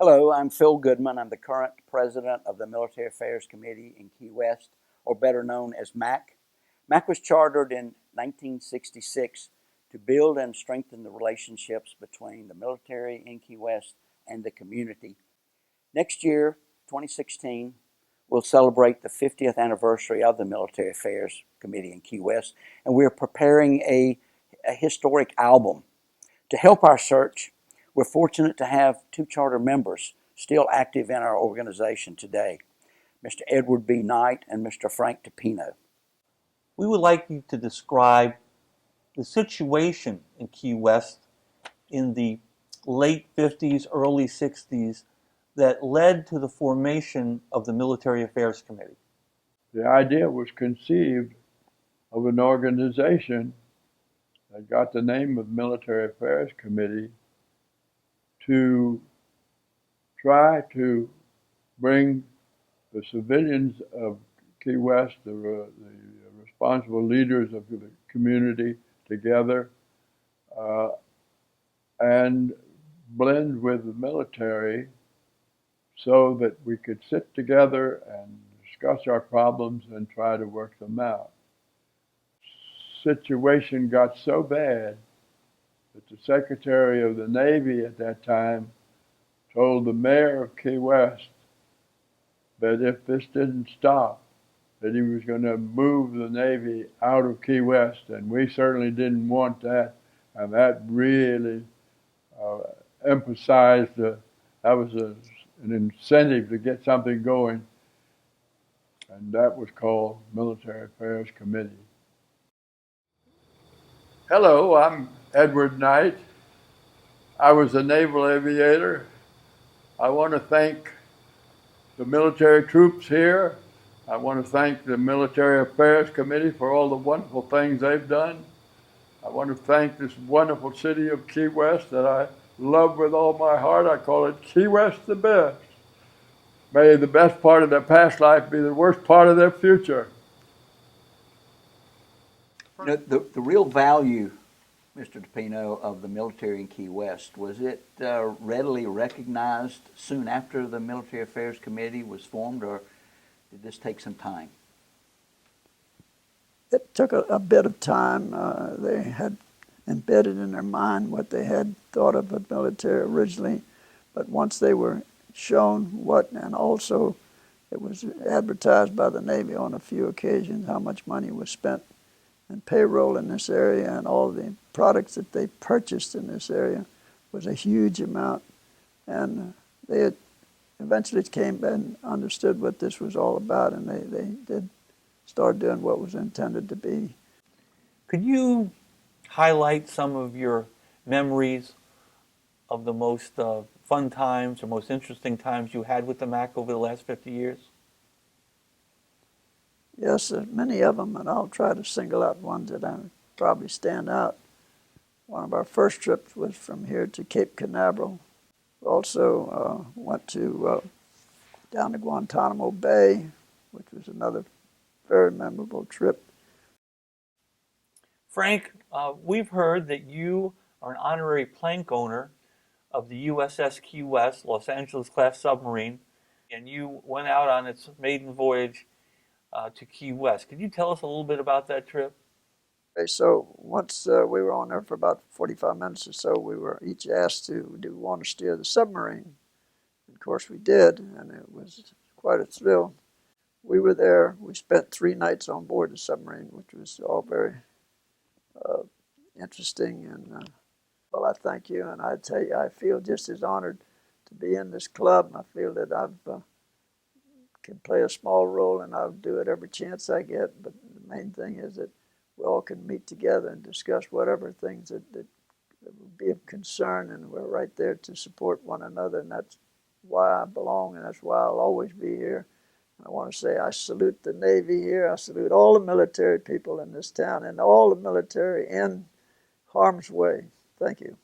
Hello, I'm Phil Goodman. I'm the current president of the Military Affairs Committee in Key West, or better known as MAC. MAC was chartered in 1966 to build and strengthen the relationships between the military in Key West and the community. Next year, 2016, we'll celebrate the 50th anniversary of the Military Affairs Committee in Key West, and we're preparing a historic album. To help our search, we're fortunate to have two charter members still active in our organization today, Mr. Edward B. Knight and Mr. Frank Toppino. We would like you to describe the situation in Key West in the late 50s, early 60s that led to the formation of the Military Affairs Committee. The idea was conceived of an organization that got the name of Military Affairs Committee to try to bring the civilians of Key West, the responsible leaders of the community together and blend with the military so that we could sit together and discuss our problems and try to work them out. Situation got so bad that the Secretary of the Navy at that time told the mayor of Key West that if this didn't stop, that he was going to move the Navy out of Key West, and we certainly didn't want that, and that really emphasized that was an incentive to get something going, and that was called Military Affairs Committee. Hello, I'm Edward Knight. I was a naval aviator. I want to thank the military troops here. I want to thank the Military Affairs Committee for all the wonderful things they've done. I want to thank this wonderful city of Key West that I love with all my heart. I call it Key West the best. May the best part of their past life be the worst part of their future. You know, the real value, Mr. Toppino, of the military in Key West, was it readily recognized soon after the Military Affairs Committee was formed, or did this take some time? It took a bit of time. They had embedded in their mind what they had thought of the military originally, but once they were shown what, and also it was advertised by the Navy on a few occasions how much money was spent in payroll in this area, and all the products that they purchased in this area was a huge amount, and they eventually came and understood what this was all about, and they did start doing what was intended to be. Could you highlight some of your memories of the most fun times or most interesting times you had with the MAC over the last 50 years? Yes, many of them, and I'll try to single out ones that probably stand out. One of our first trips was from here to Cape Canaveral. We also went to down to Guantanamo Bay, which was another very memorable trip. Frank, we've heard that you are an honorary plank owner of the USS Key West, Los Angeles class submarine, and you went out on its maiden voyage to Key West. Could you tell us a little bit about that trip? Okay, so once we were on there for about 45 minutes or so, we were each asked do we want to steer the submarine? Of course we did, and it was quite a thrill. We were there. We spent 3 nights on board the submarine, which was all very interesting. And well, I thank you, and I tell you, I feel just as honored to be in this club. I feel that I can play a small role, and I'll do it every chance I get. But the main thing is that we all can meet together and discuss whatever things that would be of concern, and we're right there to support one another, and that's why I belong, and that's why I'll always be here. I want to say I salute the Navy here. I salute all the military people in this town and all the military in harm's way. Thank you.